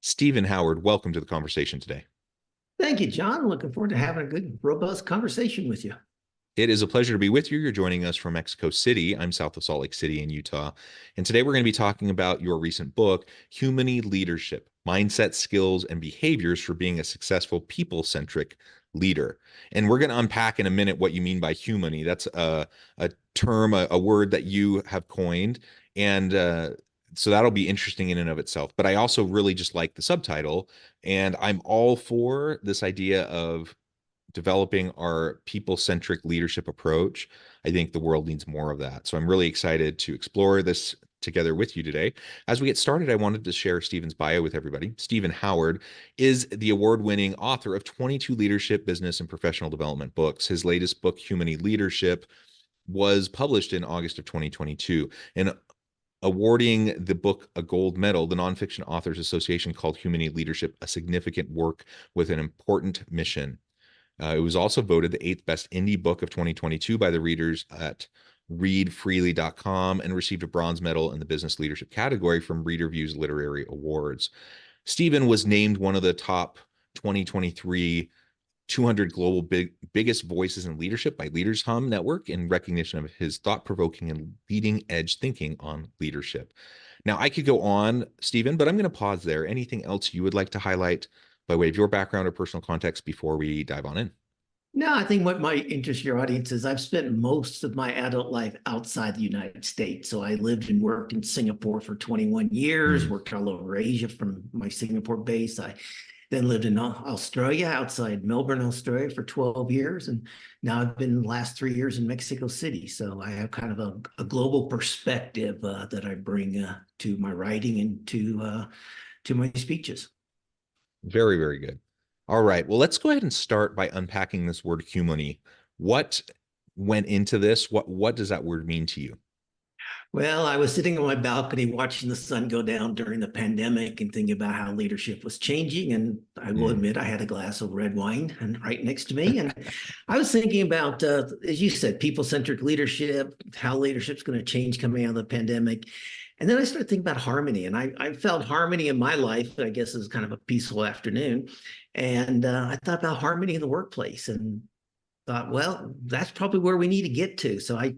Stephen Howard, welcome to the conversation today. Thank you, John. Looking forward to having a good, robust conversation with you. It is a pleasure to be with you. You're joining us from Mexico City. I'm south of Salt Lake City in Utah. And today we're going to be talking about your recent book, Humony Leadership, Mindset, Skills, and Behaviors for Being a Successful People-Centric Leader. And we're going to unpack in a minute what you mean by humany. That's a term, a word that you have coined. And so that'll be interesting in and of itself. But I also really just like the subtitle. And I'm all for this idea of developing our people-centric leadership approach. I think the world needs more of that. So I'm really excited to explore this together with you today. As we get started, I wanted to share Stephen's bio with everybody. Stephen Howard is the award-winning author of 22 leadership, business, and professional development books. His latest book, Humany Leadership, was published in August of 2022. And awarding the book a gold medal, the Nonfiction Authors Association called Humany Leadership a significant work with an important mission. It was also voted the 8th best indie book of 2022 by the readers at readfreely.com and received a bronze medal in the business leadership category from ReaderViews Literary Awards. Stephen was named one of the top 2023 200 global biggest voices in leadership by Leaders Hum Network in recognition of his thought-provoking and leading-edge thinking on leadership. Now, I could go on, Stephen, but I'm going to pause there. Anything else you would like to highlight by way of your background or personal context before we dive on in? No, I think what might interest your audience is I've spent most of my adult life outside the United States. So I lived and worked in Singapore for 21 years, worked all over Asia from my Singapore base. I then lived in Australia, outside Melbourne, Australia for 12 years. And now I've been the last 3 years in Mexico City. So I have kind of a global perspective that I bring to my writing and to my speeches. Very, very good. All right. Well, let's go ahead and start by unpacking this word humany. What went into this? What does that word mean to you? Well, I was sitting on my balcony watching the sun go down during the pandemic and thinking about how leadership was changing. And I will admit, I had a glass of red wine and right next to me. And I was thinking about, as you said, people-centric leadership, how leadership's going to change coming out of the pandemic. And then I started thinking about harmony. And I felt harmony in my life, I guess, is kind of a peaceful afternoon. And I thought about harmony in the workplace and thought, well, that's probably where we need to get to. So I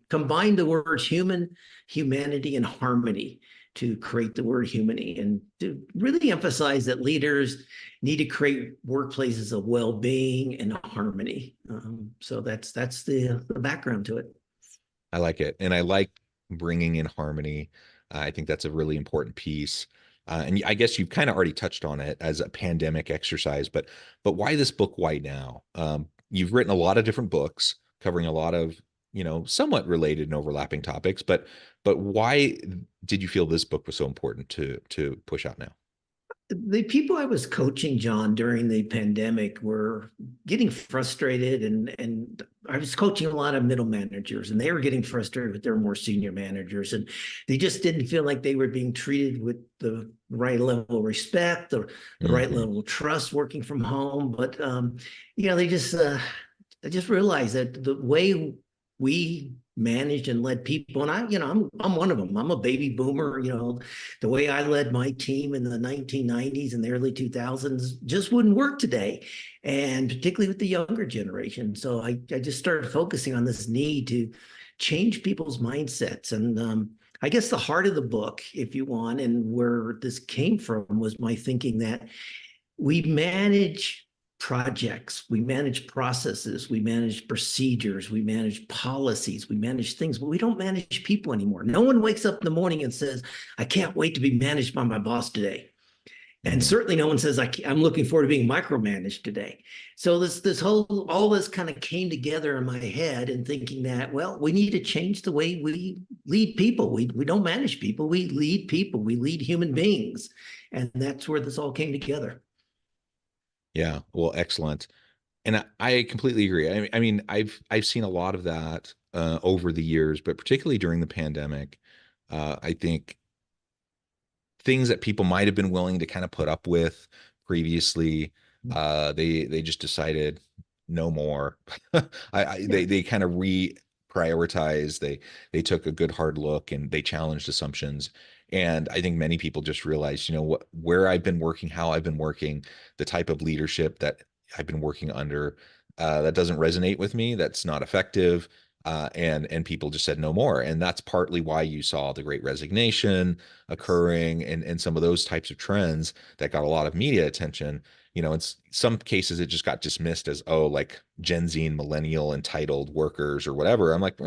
combined the words human, humanity, and harmony to create the word humany and to really emphasize that leaders need to create workplaces of well-being and harmony. So that's the background to it. I like it. And I like bringing in harmony. I think that's a really important piece. And I guess you've kind of already touched on it as a pandemic exercise, but why this book? Why now? You've written a lot of different books covering a lot of, somewhat related and overlapping topics, but why did you feel this book was so important to push out now? The people I was coaching, John, during the pandemic were getting frustrated, and I was coaching a lot of middle managers, and they were getting frustrated with their more senior managers, and they just didn't feel like they were being treated with the right level of respect or the right level of trust working from home. But they just I just realized that the way we managed and led people, and I'm one of them. I'm a baby boomer. The way I led my team in the 1990s and the early 2000s just wouldn't work today, and particularly with the younger generation. So I just started focusing on this need to change people's mindsets. And I guess the heart of the book, if you want, and where this came from, was my thinking that we manage projects, we manage processes, we manage procedures, we manage policies, we manage things, but we don't manage people anymore. No one wakes up in the morning and says, I can't wait to be managed by my boss today. And certainly no one says, I'm looking forward to being micromanaged today. So all this kind of came together in my head and thinking that, well, we need to change the way we lead people. We don't manage people, we lead people, we lead human beings. And that's where this all came together. Yeah, well, excellent. And I completely agree. I mean, I've seen a lot of that over the years, but particularly during the pandemic, I think things that people might have been willing to kind of put up with previously, they just decided no more. They kind of reprioritized. They took a good hard look and they challenged assumptions. And I think many people just realize, where I've been working, how I've been working, the type of leadership that I've been working under, that doesn't resonate with me, that's not effective. And people just said no more. And that's partly why you saw the Great Resignation occurring, and some of those types of trends that got a lot of media attention. In some cases, it just got dismissed as, oh, like Gen Z and millennial entitled workers or whatever. I'm like,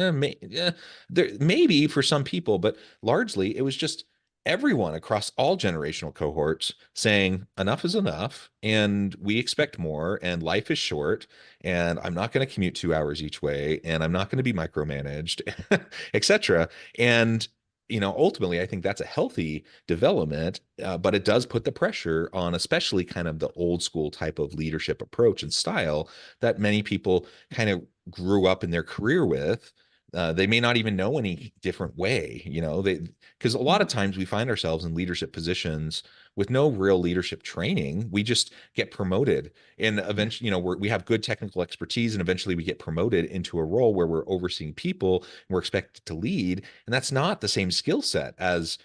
maybe for some people, but largely it was just everyone across all generational cohorts saying enough is enough, and we expect more, and life is short, and I'm not going to commute 2 hours each way, and I'm not going to be micromanaged, etc. And ultimately, I think that's a healthy development, but it does put the pressure on, especially kind of the old school type of leadership approach and style that many people kind of grew up in their career with. They may not even know any different way, because a lot of times we find ourselves in leadership positions with no real leadership training. We just get promoted, and eventually, we have good technical expertise, and eventually we get promoted into a role where we're overseeing people and we're expected to lead. And that's not the same skill set as,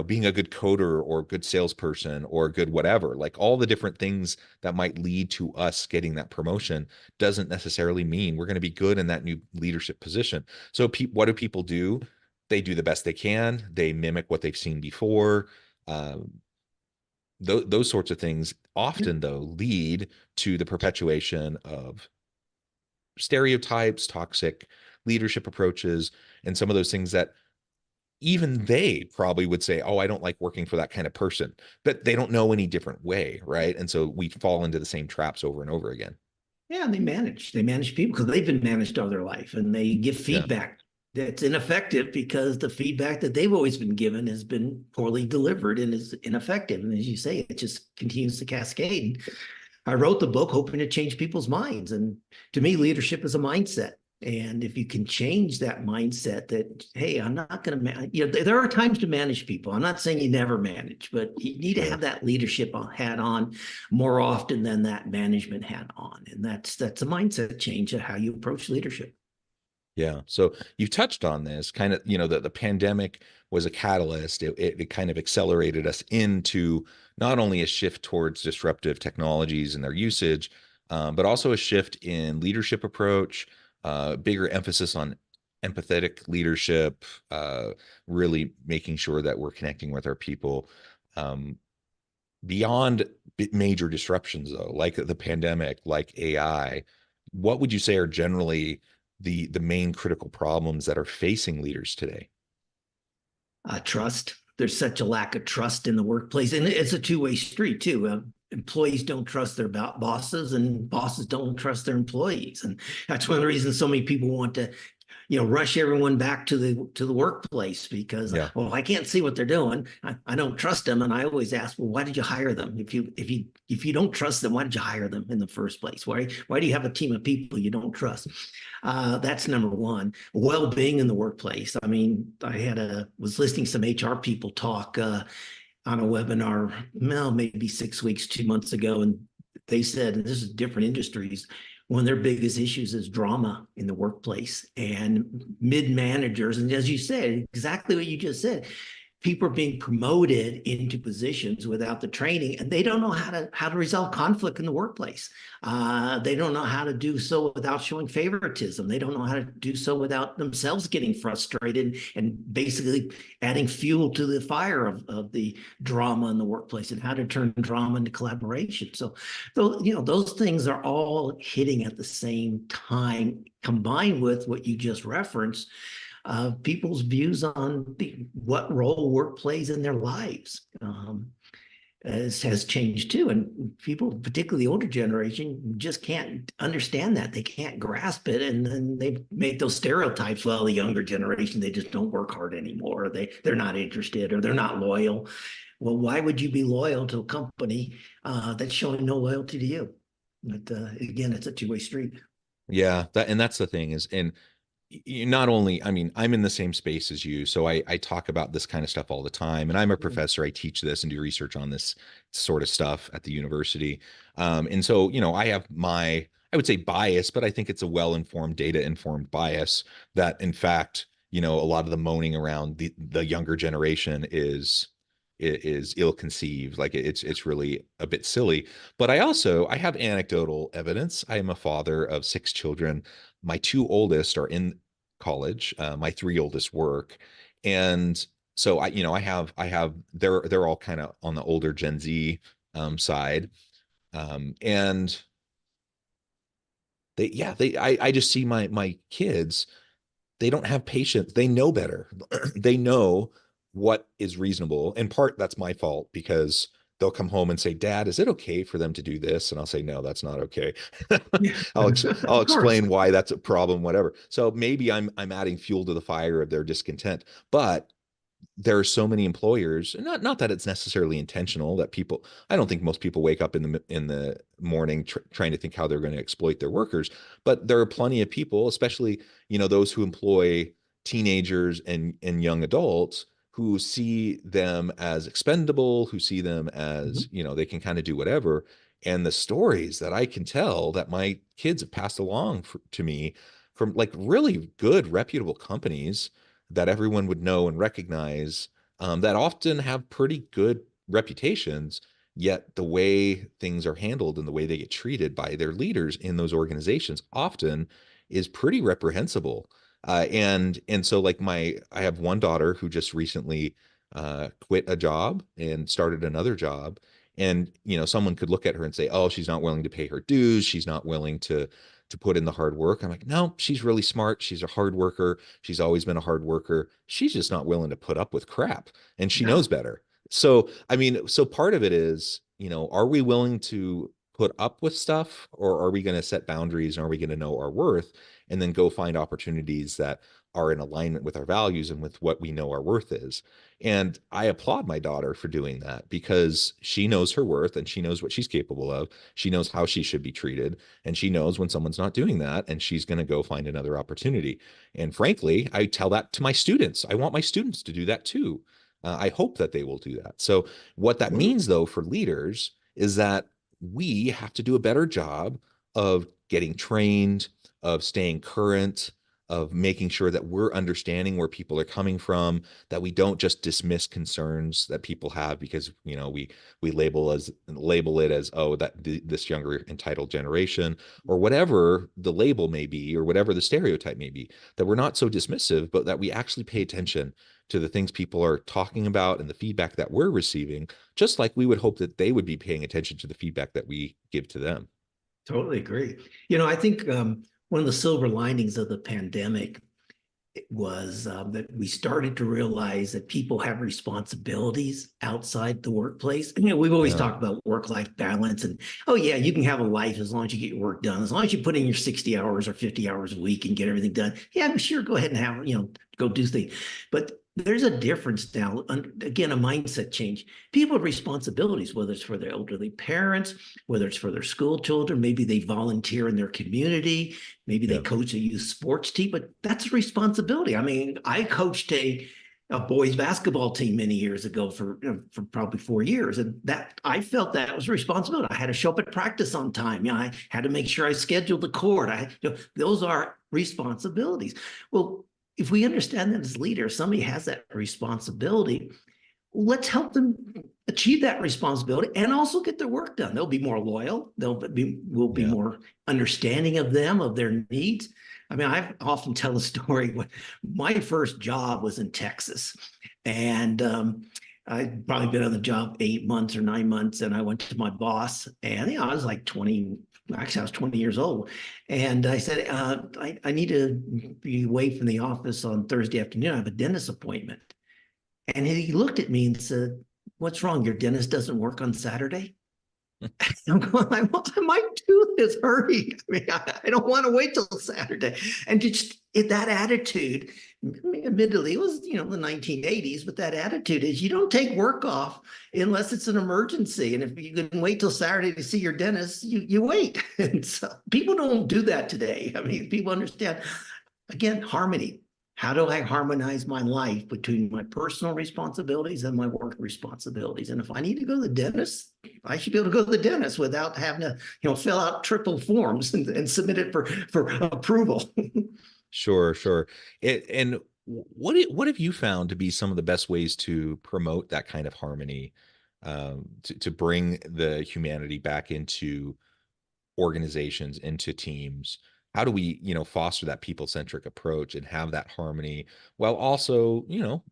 being a good coder or a good salesperson or a good whatever. Like, all the different things that might lead to us getting that promotion doesn't necessarily mean we're going to be good in that new leadership position. So what do people do? They do the best they can. They mimic what they've seen before. Those sorts of things often, though, lead to the perpetuation of stereotypes, toxic leadership approaches, and some of those things that even they probably would say, oh, I don't like working for that kind of person, but they don't know any different way, right? And so we fall into the same traps over and over again. Yeah, and they manage people because they've been managed all their life, and they give Yeah. feedback that's ineffective because the feedback that they've always been given has been poorly delivered and is ineffective. And as you say, it just continues to cascade. I wrote the book hoping to change people's minds, and to me, leadership is a mindset. And if you can change that mindset that, hey, I'm not going to, there are times to manage people. I'm not saying you never manage, but you need to have that leadership hat on more often than that management hat on. And that's a mindset change of how you approach leadership. Yeah. So you touched on this kind of, the pandemic was a catalyst. It kind of accelerated us into not only a shift towards disruptive technologies and their usage, but also a shift in leadership approach, bigger emphasis on empathetic leadership, really making sure that we're connecting with our people. Beyond major disruptions, though, like the pandemic, like AI, what would you say are generally the main critical problems that are facing leaders today? Trust. There's such a lack of trust in the workplace, and it's a two-way street too. Employees don't trust their bosses, and bosses don't trust their employees, and that's one of the reasons so many people want to rush everyone back to the workplace because, Yeah. well, I can't see what they're doing. I don't trust them. And I always ask, well, why did you hire them? If you don't trust them, why did you hire them in the first place? Why do you have a team of people you don't trust? That's number one. Well-being in the workplace. I mean, was listening to some HR people talk on a webinar, well, maybe 6 weeks, 2 months ago, and they said, and this is different industries, one of their biggest issues is drama in the workplace and mid-managers. And as you said, exactly what you just said, people are being promoted into positions without the training, and they don't know how to resolve conflict in the workplace. They don't know how to do so without showing favoritism. They don't know how to do so without themselves getting frustrated and basically adding fuel to the fire of the drama in the workplace, and how to turn drama into collaboration. So, those things are all hitting at the same time, combined with what you just referenced, people's views on what role work plays in their lives. Has changed too. And people, particularly the older generation, just can't understand that. They can't grasp it. And then they make those stereotypes. Well, the younger generation, they just don't work hard anymore. They're not interested, or they're not loyal. Well, why would you be loyal to a company that's showing no loyalty to you? But again, it's a two-way street. Yeah, that's the thing is, and you not only, I mean, I'm in the same space as you, so I talk about this kind of stuff all the time, and I'm a professor. I teach this and do research on this sort of stuff at the university. And so, I have I would say bias, but I think it's a well-informed, data-informed bias that, in fact, a lot of the moaning around the younger generation is ill-conceived. Like it's really a bit silly. But I have anecdotal evidence. I am a father of 6 children. My 2 oldest are in college. My 3 oldest work, and so they're all kind of on the older Gen Z side, and I just see my kids. They don't have patience. They know better. They know what is reasonable. In part, that's my fault because they'll come home and say, "Dad, is it okay for them to do this?" And I'll say, "No, that's not okay." Yeah, I'll of course. explain why that's a problem, whatever. So maybe I'm adding fuel to the fire of their discontent, but there are so many employers, not that it's necessarily intentional, that people, I don't think most people wake up in the morning trying to think how they're going to exploit their workers, but there are plenty of people, especially those who employ teenagers and young adults, who see them as expendable, who see them as Mhm. they can kind of do whatever. And the stories that I can tell that my kids have passed along to me from like really good reputable companies that everyone would know and recognize, that often have pretty good reputations, yet the way things are handled and the way they get treated by their leaders in those organizations often is pretty reprehensible. And so like I have one daughter who just recently quit a job and started another job. And someone could look at her and say, "Oh, she's not willing to pay her dues. She's not willing to put in the hard work." I'm like, "No, she's really smart. She's a hard worker. She's always been a hard worker. She's just not willing to put up with crap, and she Yeah, knows better." So, I mean, so part of it is, are we willing to put up with stuff, or are we going to set boundaries, and are we going to know our worth and then go find opportunities that are in alignment with our values and with what we know our worth is? And I applaud my daughter for doing that because she knows her worth and she knows what she's capable of. She knows how she should be treated, and she knows when someone's not doing that, and she's going to go find another opportunity. And frankly, I tell that to my students. I want my students to do that too. I hope that they will do that. So what that totally. means though for leaders is that we have to do a better job of getting trained, of staying current, of making sure that we're understanding where people are coming from, that we don't just dismiss concerns that people have because we label it as, oh, this younger entitled generation, or whatever the label may be, or whatever the stereotype may be, that we're not so dismissive, but that we actually pay attention to the things people are talking about and the feedback that we're receiving, just like we would hope that they would be paying attention to the feedback that we give to them. Totally agree. I think one of the silver linings of the pandemic was that we started to realize that people have responsibilities outside the workplace. We've always Yeah. talked about work-life balance, and oh yeah, you can have a life as long as you get your work done, as long as you put in your 60 hours or 50 hours a week and get everything done. Yeah, sure, go ahead and have, go do things. But there's a difference now. Again, a mindset change. People have responsibilities, whether it's for their elderly parents, whether it's for their school children, maybe they volunteer in their community, maybe they Yeah. coach a youth sports team, but that's a responsibility. I mean, I coached a boys basketball team many years ago for probably 4 years, and that I felt that was a responsibility. I had to show up at practice on time. I had to make sure I scheduled the court. Those are responsibilities. Well, if we understand that as leaders, somebody has that responsibility, let's help them achieve that responsibility and also get their work done. They'll be more loyal. We'll be Yeah. more understanding of them, of their needs. I mean, I often tell a story. When my first job was in Texas, and I'd probably been on the job 8 months or 9 months, and I went to my boss, and I was like 20. Actually, I was 20 years old, and I said, I need to be away from the office on Thursday afternoon. I have a dentist appointment. And he looked at me and said, "What's wrong? Your dentist doesn't work on Saturday?" I'm going, my tooth is hurting. I mean, I don't want to wait till Saturday. And just that attitude, admittedly, it was, the 1980s, but that attitude is you don't take work off unless it's an emergency. And if you can wait till Saturday to see your dentist, you wait. And so people don't do that today. I mean, people understand, again, harmony. How do I harmonize my life between my personal responsibilities and my work responsibilities? And if I need to go to the dentist, I should be able to go to the dentist without having to, fill out triple forms and submit it for approval. Sure, sure. And what have you found to be some of the best ways to promote that kind of harmony, to bring the humanity back into organizations, into teams? How do we, foster that people-centric approach and have that harmony while also,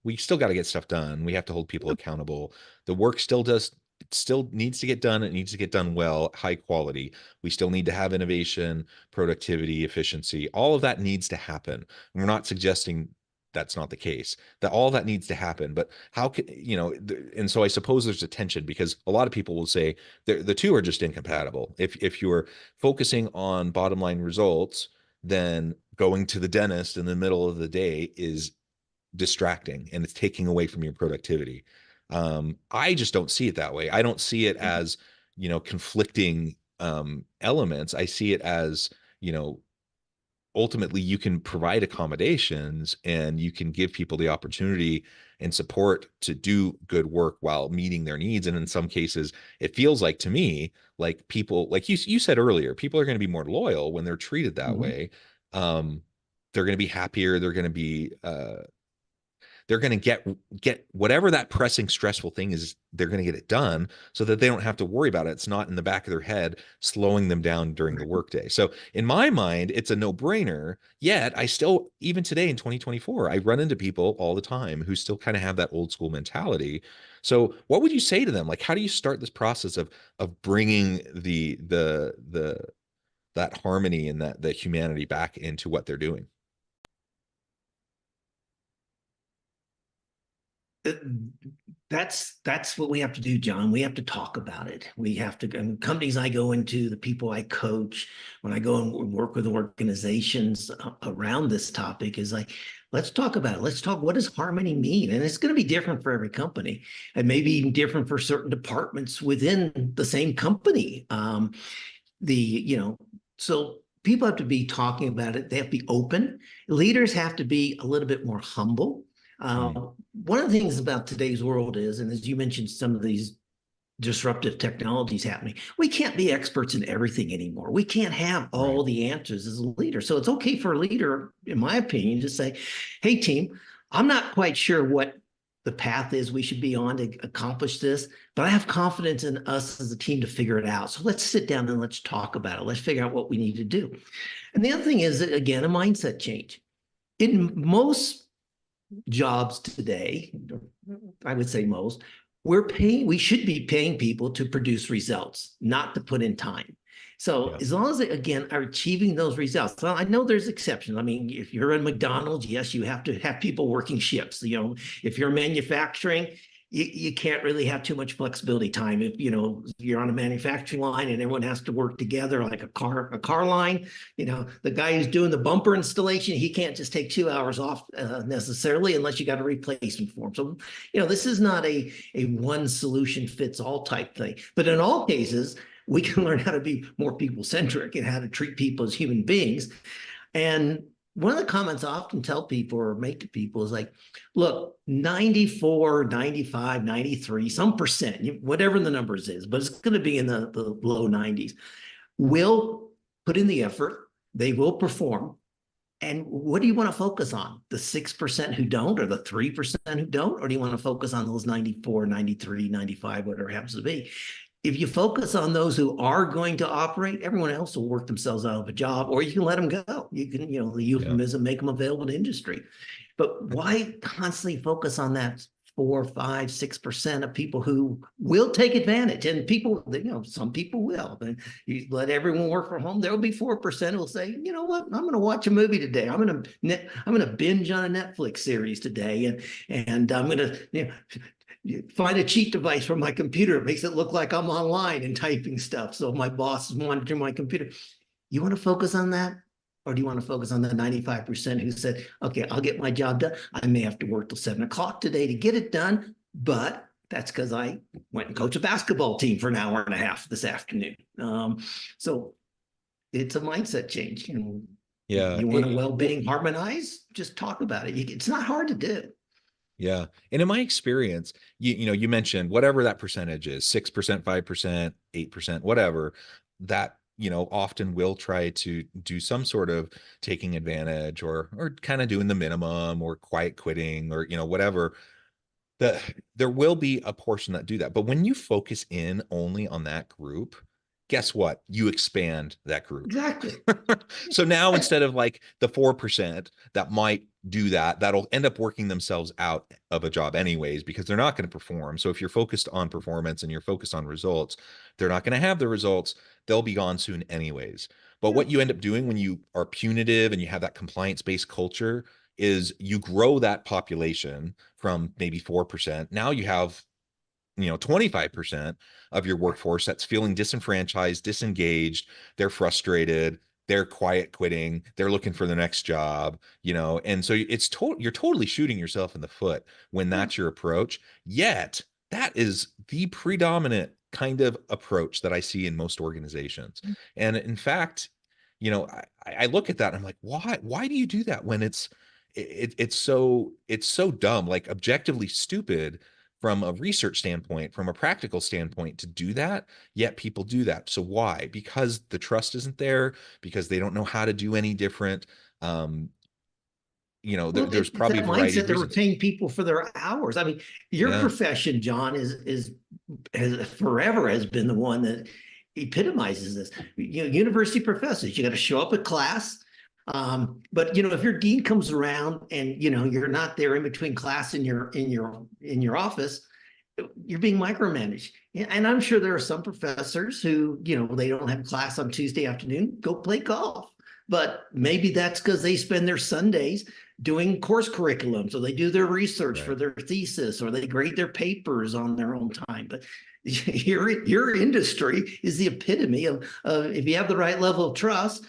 we still got to get stuff done. We have to hold people accountable. The work it still needs to get done. It needs to get done well, high quality. We still need to have innovation, productivity, efficiency. All of that needs to happen. And we're not suggesting that's not the case, that all that needs to happen. But how can, and so I suppose there's a tension, because a lot of people will say the two are just incompatible. If you're focusing on bottom line results, then going to the dentist in the middle of the day is distracting and it's taking away from your productivity. I just don't see it that way. I don't see it as, conflicting elements. I see it as, ultimately you can provide accommodations and you can give people the opportunity and support to do good work while meeting their needs. And in some cases, it feels like, to me, like people, like you said earlier, people are going to be more loyal when they're treated that Mhm. way. They're going to be happier. They're going to get whatever that pressing, stressful thing is, they're going to get it done so that they don't have to worry about it. It's not in the back of their head slowing them down during the workday. So in my mind, it's a no-brainer. Yet I still, even today in 2024, I run into people all the time who still kind of have that old school mentality. So what would you say to them? Like, how do you start this process of bringing the that harmony and that the humanity back into what they're doing? Uh, That's what we have to do, John. We have to talk about it. We have to, and companies I go into, the people I coach, when I go and work with organizations around this topic, is like, let's talk about it. Let's talk, what does harmony mean? And it's going to be different for every company, and maybe even different for certain departments within the same company. The, so people have to be talking about it. They have to be open. Leaders have to be a little bit more humble. Mm, One of the things about today's world is, and as you mentioned, some of these disruptive technologies happening, we can't be experts in everything anymore. We can't have right. all the answers as a leader. So it's okay for a leader, in my opinion, to say, hey, team, I'm not quite sure what the path is we should be on to accomplish this, but I have confidence in us as a team to figure it out. So let's sit down and let's talk about it. Let's figure out what we need to do. And the other thing is, again, a mindset change. In most jobs today, I would say most, we should be paying people to produce results, not to put in time. So Yeah. as long as they, again, are achieving those results. Now, I know there's exceptions. I mean, if you're in McDonald's, yes, you have to have people working shifts. If you're manufacturing, you can't really have too much flexibility time. If you're on a manufacturing line and everyone has to work together, like a car line, the guy who's doing the bumper installation, he can't just take 2 hours off necessarily, unless you got a replacement for him. So this is not a one solution fits all type thing, but in all cases we can learn how to be more people centric and how to treat people as human beings. And one of the comments I often tell people or make to people is like, look, 94, 95, 93, some percent, whatever the numbers is, but it's going to be in the low 90s, will put in the effort. They will perform. And what do you want to focus on? The 6% who don't, or the 3% who don't? Or do you want to focus on those 94, 93, 95, whatever it happens to be? If you focus on those who are going to operate, everyone else will work themselves out of a job, or you can let them go. You can, the Yeah. euphemism, make them available to industry. But why constantly focus on that 4, 5, 6% of people who will take advantage? And people, some people will. But you let everyone work from home, there will be 4% who will say, you know what, I'm going to watch a movie today. I'm going to binge on a Netflix series today, and I'm going to find a cheat device from my computer. It makes it look like I'm online and typing stuff, so my boss is monitoring my computer. You want to focus on that? Or do you want to focus on the 95% who said, okay, I'll get my job done. I may have to work till 7 o'clock today to get it done, but that's because I went and coached a basketball team for an hour and a half this afternoon. So it's a mindset change. Yeah. You want a well-being harmonize, just talk about it. It's not hard to do. Yeah. And in my experience, you mentioned whatever that percentage is, 6%, 5%, 8%, whatever, that often will try to do some sort of taking advantage or kind of doing the minimum or quiet quitting or, whatever. There will be a portion that do that. But when you focus in only on that group, guess what? You expand that group. Exactly. So now instead of like the 4% that might do that, that'll end up working themselves out of a job anyways, because they're not going to perform. So if you're focused on performance and you're focused on results, they're not going to have the results. They'll be gone soon anyways. But Yeah. what you end up doing when you are punitive and you have that compliance-based culture is you grow that population from maybe 4%. Now you have 25% of your workforce that's feeling disenfranchised, disengaged, they're frustrated, they're quiet quitting, they're looking for the next job, and so you're totally shooting yourself in the foot when Yeah. that's your approach. Yet that is the predominant kind of approach that I see in most organizations. And in fact, I look at that and I'm like, why do you do that when it's so dumb, like objectively stupid from a research standpoint, from a practical standpoint to do that, yet people do that. So why? Because the trust isn't there, because they don't know how to do any different. Um, Well, there's it's probably that a variety mindset of to reasons. retain people for their hours. I mean, your Yeah, profession, John, is has forever has been the one that epitomizes this. University professors, you got to show up at class. But if your dean comes around and you're not there in between class in your office, you're being micromanaged. And I'm sure there are some professors who, they don't have class on Tuesday afternoon, go play golf. But maybe that's because they spend their Sundays doing course curriculums, or they do their research for right. their thesis, or they grade their papers on their own time. But your industry is the epitome of if you have the right level of trust,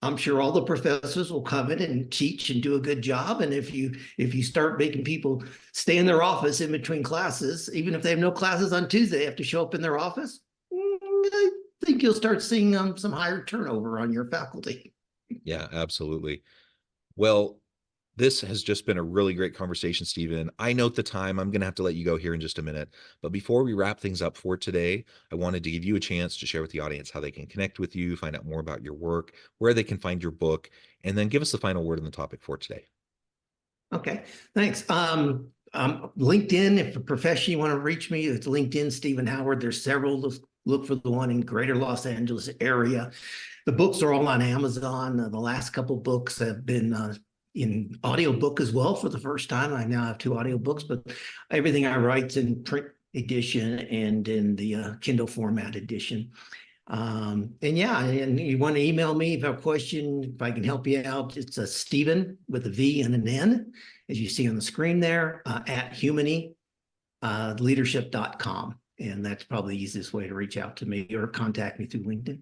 I'm sure all the professors will come in and teach and do a good job. And if you start making people stay in their office in between classes, even if they have no classes on Tuesday, they have to show up in their office. I think you'll start seeing some higher turnover on your faculty. Yeah, absolutely. Well, this has just been a really great conversation, Stephen. I note the time. I'm going to have to let you go here in just a minute. But before we wrap things up for today, I wanted to give you a chance to share with the audience how they can connect with you, find out more about your work, where they can find your book, and then give us the final word on the topic for today. Okay, thanks. LinkedIn, if a profession you want to reach me, it's LinkedIn, Stephen Howard. There's several. Look for the one in greater Los Angeles area. The books are all on Amazon. The last couple books have been in audiobook as well for the first time. I now have 2 audiobooks, but everything I write's in print edition and in the Kindle format edition. And yeah, and you want to email me if you have a question, if I can help you out, it's a Stephen with a V and an N, as you see on the screen there, at Humony leadership.com. And that's probably the easiest way to reach out to me or contact me through LinkedIn.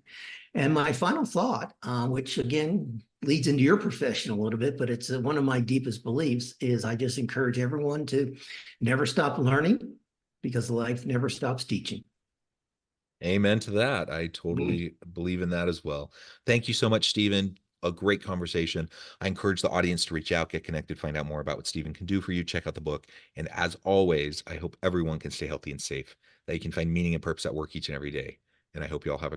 And my final thought, which again leads into your profession a little bit, but it's one of my deepest beliefs, is I just encourage everyone to never stop learning, because life never stops teaching. Amen to that. I totally believe in that as well. Thank you so much, Stephen. A great conversation. I encourage the audience to reach out, get connected, find out more about what Stephen can do for you. Check out the book. And as always, I hope everyone can stay healthy and safe, that you can find meaning and purpose at work each and every day. And I hope you all have a